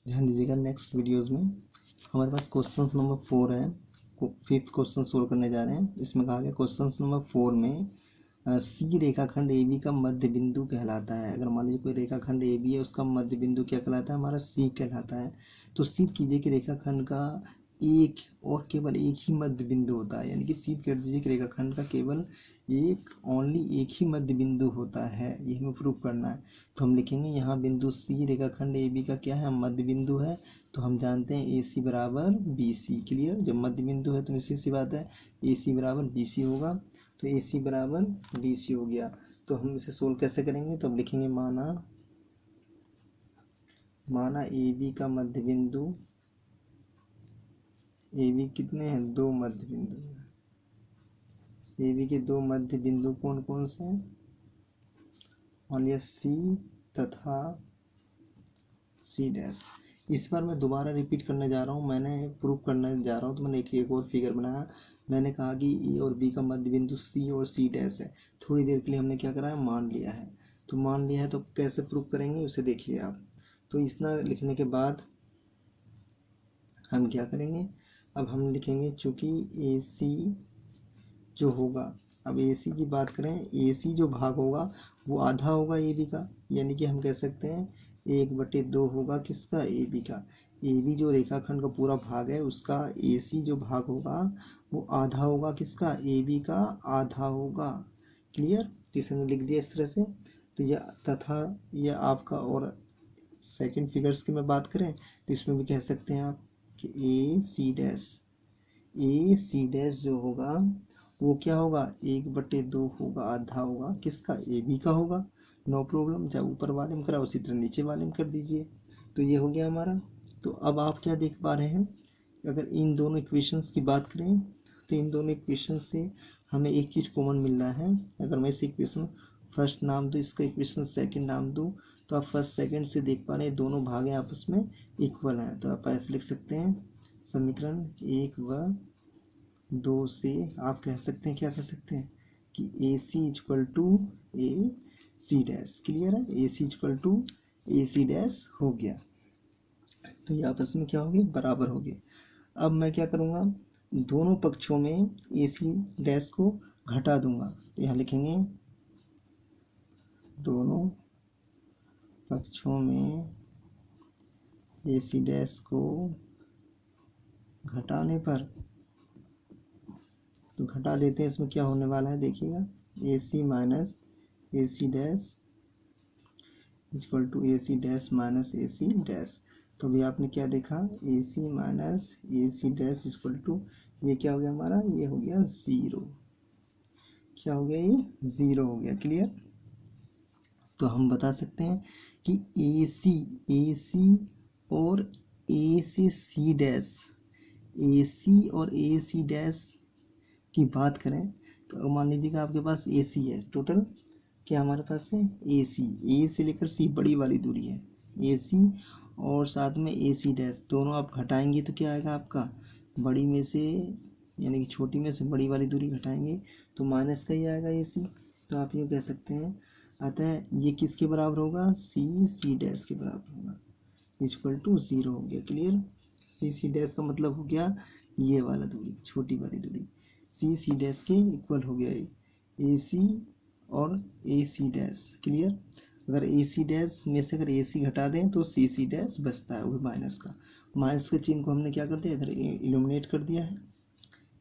ध्यान दीजिएगा। Next videos में हमारे पास क्वेश्चन नंबर 4 है, 5th क्वेश्चन सोल्व करने जा रहे हैं। इसमें कहा गया क्वेश्चन नंबर 4 में सी रेखाखंड ए बी का मध्य बिंदु कहलाता है। अगर मान लीजिए कोई रेखाखंड ए बी है, उसका मध्य बिंदु क्या कहलाता है, हमारा सी कहलाता है। तो सिद्ध कीजिए कि रेखाखंड का एक और केवल एक ही मध्य बिंदु होता है, यानी कि सिद्ध कर दीजिए कि रेखाखंड का केवल एक ही मध्य बिंदु होता है, ये हमें प्रूव करना है। तो हम लिखेंगे यहाँ बिंदु सी रेखाखंड ए बी का क्या है, मध्य बिंदु है। तो हम जानते हैं ए सी बराबर बी सी। क्लियर। जब मध्य बिंदु है तो निश्चित सी बात है ए सी बराबर बी सी होगा। तो ए सी बराबर बी सी हो गया। तो हम इसे सोल्व कैसे करेंगे, तो अब लिखेंगे माना ए बी का मध्य बिंदु, ए बी कितने हैं, दो मध्य बिंदु हैं। ए बी के दो मध्य बिंदु कौन कौन से हैं, मान लिया सी तथा सी डैश। इस बार मैं दोबारा रिपीट करने जा रहा हूँ, मैंने प्रूव करने जा रहा हूँ। तो मैंने एक और फिगर बनाया। मैंने कहा कि ए और बी का मध्य बिंदु सी और सी डैश है। थोड़ी देर के लिए हमने क्या करा है, मान लिया है। तो मान लिया है तो कैसे प्रूव करेंगे उसे देखिए आप। तो इतना लिखने के बाद हम क्या करेंगे, अब हम लिखेंगे चूँकि ए सी जो होगा, अब ए सी की बात करें, ए सी जो भाग होगा वो आधा होगा ए बी का, यानी कि हम कह सकते हैं 1/2 होगा किसका, ए बी का। ए बी जो रेखाखंड का पूरा भाग है उसका ए सी जो भाग होगा वो आधा होगा किसका, ए बी का आधा होगा। क्लियर। तो इसे हमने लिख दिया इस तरह से। तो यह तथा यह आपका, और सेकंड फिगर्स की मैं बात करें तो इसमें भी कह सकते हैं आप कि ए सी डैश जो होगा वो क्या होगा, 1/2 होगा, आधा होगा किसका, ए बी का होगा। नो प्रॉब्लम, चाहे ऊपर वाले में करा उसी तरह नीचे वाले में कर दीजिए। तो ये हो गया हमारा। तो अब आप क्या देख पा रहे हैं, अगर इन दोनों इक्वेशंस की बात करें तो इन दोनों इक्वेशन से हमें एक चीज़ कॉमन मिल रहा है। अगर मैं इस इक्वेशन फर्स्ट नाम दूँ, इसका इक्वेशन सेकंड नाम दूँ, तो आप फर्स्ट सेकंड से देख पा रहे हैं दोनों भागे आपस में इक्वल हैं। तो आप ऐसे लिख सकते हैं, समीकरण 1 व 2 से आप कह सकते हैं, क्या कह सकते हैं कि A C equal to A C dash. Clear है, A C equal to A C dash हो गया। तो ये आपस में क्या हो गए, बराबर हो गए। अब मैं क्या करूँगा, दोनों पक्षों में ए सी डैश को घटा दूंगा। तो यहाँ लिखेंगे दोनों पक्षों में ए सी डैश को घटाने पर, तो घटा देते हैं, इसमें क्या होने वाला है देखिएगा, A C minus A C dash equal to A C dash minus A C dash. तो अभी आपने क्या देखा, A C minus A C dash equal to, ये क्या हो गया हमारा, ये हो गया 0। क्या हो गया, ये 0 हो गया। क्लियर। तो हम बता सकते हैं कि ए सी और ए से सी डैश, ए सी और ए सी डैश की बात करें तो मान लीजिएगा आपके पास ए सी है, टोटल क्या हमारे पास है, ए से लेकर सी बड़ी वाली दूरी है ए सी, और साथ में ए सी डैश, दोनों आप घटाएंगे तो क्या आएगा आपका, बड़ी में से यानी कि छोटी में से बड़ी वाली दूरी घटाएंगे तो माइनस का ही आएगा ए सी। तो आप ये कह सकते हैं, अतः ये किसके बराबर होगा, सी डैश के बराबर होगा, इक्वल टू 0 हो गया। क्लियर। सी डैश का मतलब हो गया ये वाला दूरी, छोटी वाली दूरी, सी डैश के इक्वल हो गया ए सी और ए सी डैश। क्लियर। अगर ए सी डैश में से अगर ए सी घटा दें तो सी डैश बचता है, वो माइनस का। माइनस के चिन्ह को हमने क्या कर दिया, इधर इल्यूमिनेट कर दिया है।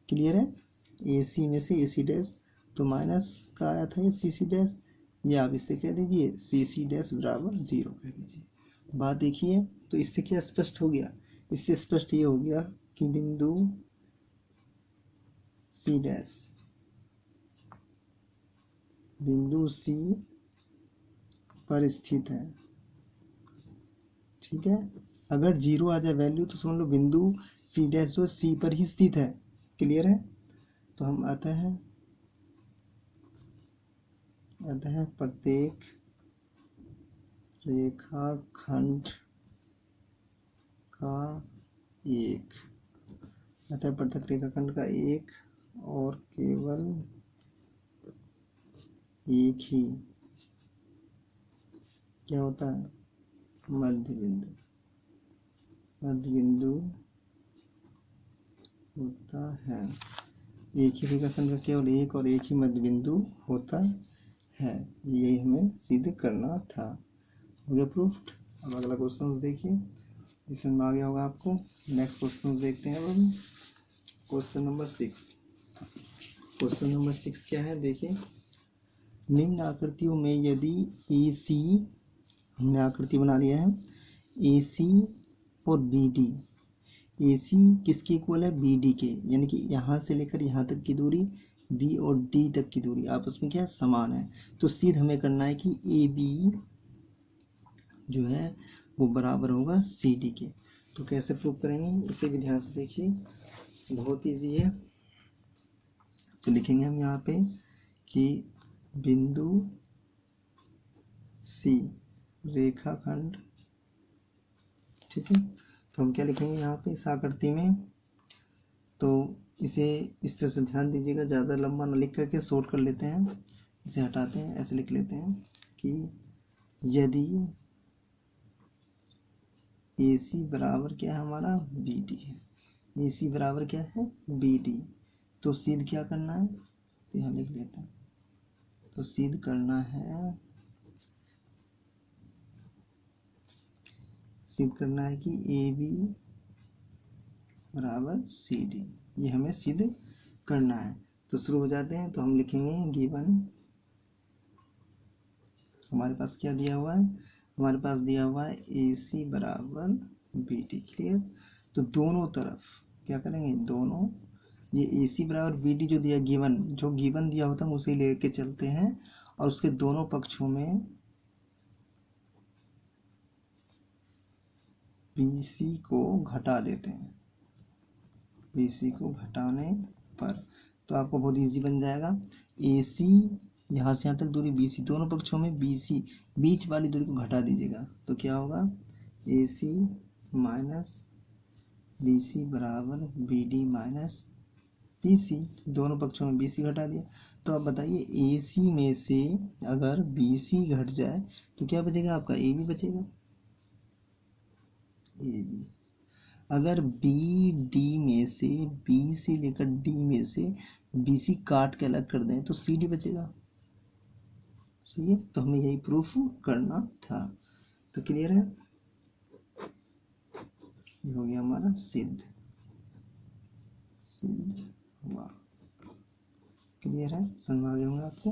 क्लियर है। ए सी में से ए सी डैश, तो माइनस का आया था ये सी डैश, ये आप इससे कह दीजिए सी डैश बराबर 0 कह दीजिए। बात देखिए, तो इससे क्या स्पष्ट हो गया, इससे स्पष्ट ये हो गया कि बिंदु सी डैश, बिंदु सी पर स्थित है। ठीक है। अगर 0 आ जाए वैल्यू तो समझ लो बिंदु सी डैश जो सी पर ही स्थित है। क्लियर है। तो हम आते हैं प्रत्येक रेखाखंड का एक, प्रत्येक रेखाखंड का एक और केवल एक ही क्या होता है, मध्य बिंदु। मध्य बिंदु होता है। एक ही रेखाखंड का केवल एक और एक ही मध्य बिंदु होता है, यही हमें सिद्ध करना था। हो गया प्रूफ्ड। अब अगला क्वेश्चन देखिए, इसमें में आ गया होगा आपको। नेक्स्ट क्वेश्चन देखते हैं अब हम। Question number 6। क्वेश्चन नंबर 6 क्या है देखिए, निम्न आकृतियों में यदि AC, हमने आकृति बना लिया है, AC और BD, AC किसके इक्वल है, BD के, यानी कि यहाँ से लेकर यहाँ तक की दूरी, B और D तक की दूरी आपस में क्या है, समान है। तो सिद्ध हमें करना है कि AB जो है वो बराबर होगा CD के। तो कैसे प्रूव करेंगे, इसे भी ध्यान से देखिए, बहुत ईजी है। तो लिखेंगे हम यहाँ पे कि बिंदु C रेखाखंड, ठीक है। तो हम क्या लिखेंगे यहाँ पे इस आकृति में, तो इसे इस तरह से ध्यान दीजिएगा, ज़्यादा लंबा ना लिख करके शॉर्ट कर लेते हैं, इसे हटाते हैं, ऐसे लिख लेते हैं कि यदि AC बराबर क्या है हमारा, BD है। AC बराबर क्या है, BD। तो सिद्ध क्या करना है, तो यहाँ लिख लेते हैं, तो सिद्ध करना है, सिद्ध करना है कि AB बराबर CD, ये हमें सिद्ध करना है। तो शुरू हो जाते हैं। तो हम लिखेंगे गिवन, हमारे पास क्या दिया हुआ है, हमारे पास दिया हुआ है AC बराबर BD, क्लियर। तो दोनों तरफ क्या करेंगे, दोनों, ये AC बराबर BD जो दिया गिवन, जो गिवन दिया होता है हम उसे लेके चलते हैं और उसके दोनों पक्षों में BC को घटा देते हैं। BC को घटाने पर तो आपको बहुत इजी बन जाएगा। AC यहाँ से यहाँ तक दूरी BC, दोनों पक्षों में BC, बीच वाली दूरी को घटा दीजिएगा, तो क्या होगा, AC माइनस BC बराबर BD माइनस BC, दोनों पक्षों में BC घटा दिया। तो आप बताइए AC में से अगर BC घट जाए तो क्या बचेगा आपका, AB बचेगा, AB। अगर BD में से, B से लेकर D में से BC काट के अलग कर दें तो CD बचेगा, सही है। तो हमें यही प्रूफ करना था। तो क्लियर है, ये हो गया हमारा सिद्ध, सिद्ध हुआ, क्लियर है, समझ में आ गया होगा आपको।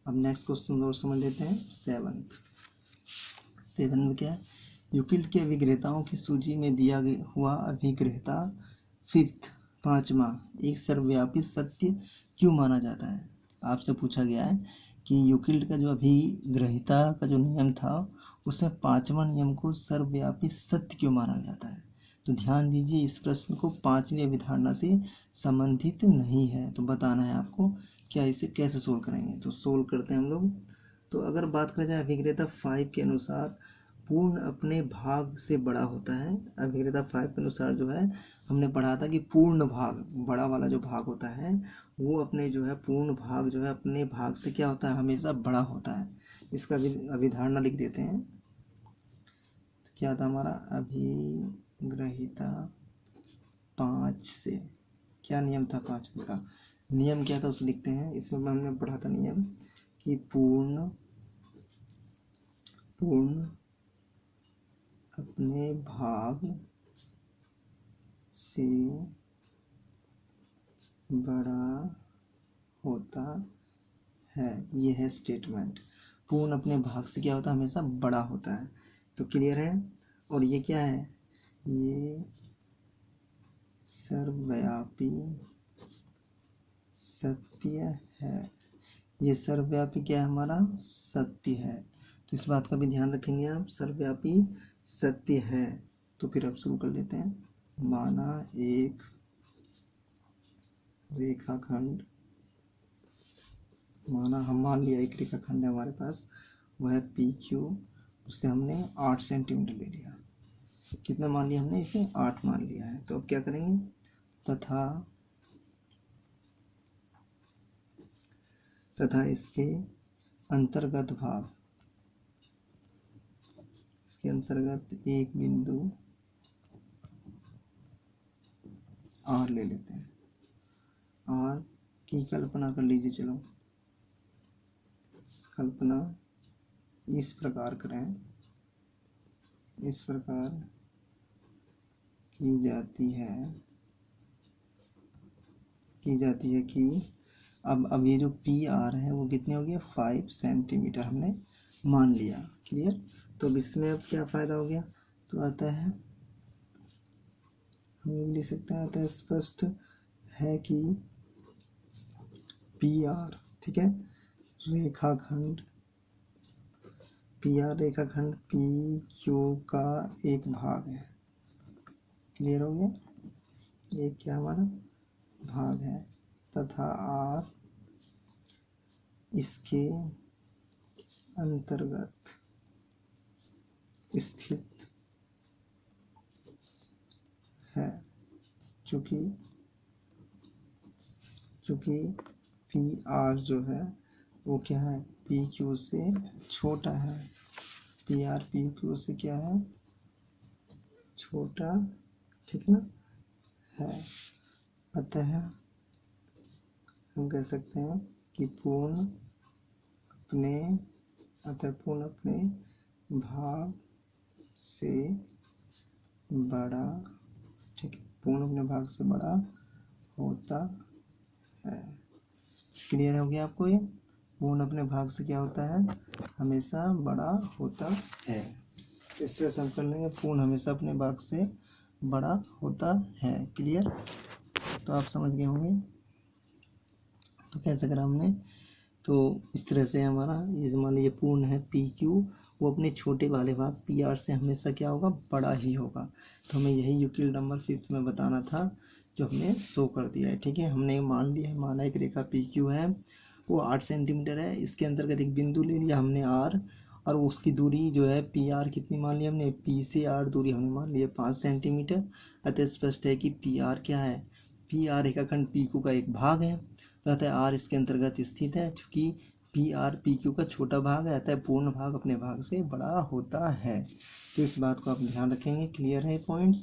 अब नेक्स्ट क्वेश्चन और समझ लेते हैं। सेवन में क्या है, यूक्लिड के अभिग्रहताओं की सूची में दिया हुआ अभिग्रहता फिफ्थ, पांचवा, एक सर्वव्यापी सत्य क्यों माना जाता है। आपसे पूछा गया है कि यूक्लिड का जो अभिग्रहिता का जो नियम था उसमें पांचवा नियम को सर्वव्यापी सत्य क्यों माना जाता है। तो ध्यान दीजिए, इस प्रश्न को पांचवी अभिधारणा से संबंधित नहीं है, तो बताना है आपको क्या, इसे कैसे सोल्व करेंगे। तो सोल्व करते हैं हम लोग। तो अगर बात करें जाए अभिग्रहता 5 के अनुसार पूर्ण अपने भाग से बड़ा होता है। अभिग्रहता 5 के अनुसार जो है हमने पढ़ा था कि पूर्ण भाग, बड़ा वाला जो भाग होता है वो अपने जो है पूर्ण भाग जो है अपने भाग से क्या होता है, हमेशा बड़ा होता है। इसका अभिधारणा लिख देते हैं। तो क्या था हमारा, अभिग्रहिता 5 से क्या नियम था, 5 का नियम क्या था उसे लिखते हैं। इसमें हमने पढ़ा था नियम कि पूर्ण अपने भाग से बड़ा होता है, ये है स्टेटमेंट। पूर्ण अपने भाग से क्या होता है, हमेशा बड़ा होता है। तो क्लियर है। और ये क्या है, ये सर्वव्यापी सत्य है, ये सर्वव्यापी क्या है, हमारा सत्य है। तो इस बात का भी ध्यान रखेंगे आप, सर्वव्यापी सत्य है। तो फिर अब शुरू कर लेते हैं। माना एक रेखाखंड, माना हम मान लिया एक रेखाखंड है हमारे पास, वह PQ, उससे हमने 8 सेंटीमीटर ले लिया। कितना मान लिया हमने, इसे 8 मान लिया है। तो अब क्या करेंगे, तथा इसके अंतर्गत भाग, इसके अंतर्गत एक बिंदु आर ले लेते हैं, आर की कल्पना कर लीजिए। चलो कल्पना इस प्रकार करें, इस प्रकार की जाती है कि अब ये जो पी आर है वो कितने हो गया 5 सेंटीमीटर हमने मान लिया। क्लियर। तो अब इसमें अब क्या फ़ायदा हो गया, तो आता है हम लिख सकते हैं, आता है स्पष्ट है कि पी आर, ठीक है, रेखाखंड पी आर रेखाखंड पी क्यू का एक भाग है। क्लियर हो गया, एक क्या हमारा भाग है, तथा आर इसके अंतर्गत स्थित है। चूँकि पी आर जो है वो क्या है, पी क्यू से छोटा है, पी आर पी क्यू से क्या है, छोटा, ठीक ना है। अतः हम कह सकते हैं कि पूर्ण अपने भाग से बड़ा, ठीक है, पूर्ण अपने भाग से बड़ा होता है। क्लियर हो गया आपको ये, पूर्ण अपने भाग से क्या होता है, हमेशा बड़ा होता है। इस तरह से हम कर लेंगे, पूर्ण हमेशा अपने भाग से बड़ा होता है। क्लियर, तो आप समझ गए होंगे। तो कैसे करा हमने, तो इस तरह से हमारा ये मान लीजिए पूर्ण है पी क्यू, वो अपने छोटे वाले भाग पी आर से हमेशा क्या होगा, बड़ा ही होगा। तो हमें यही यूक्लिड नंबर 5 में बताना था, जो हमने शो कर दिया है। ठीक है, हमने मान लिया है, माना एक रेखा पी क्यू है, वो 8 सेंटीमीटर है, इसके अंतर्गत एक बिंदु ले लिया हमने आर, और उसकी दूरी जो है पी आर कितनी मान लिया हमने, पी से आर दूरी हमने मान लिया 5 सेंटीमीटर। अतः स्पष्ट है कि पी आर क्या है, पी आर रेखाखंड पी क्यू का एक भाग है, तो अतः आर इसके अंतर्गत स्थित है। चूँकि पी आर पी क्यू का छोटा भाग है, अतः पूर्ण भाग अपने भाग से बड़ा होता है। तो इस बात को आप ध्यान रखेंगे। क्लियर है पॉइंट्स।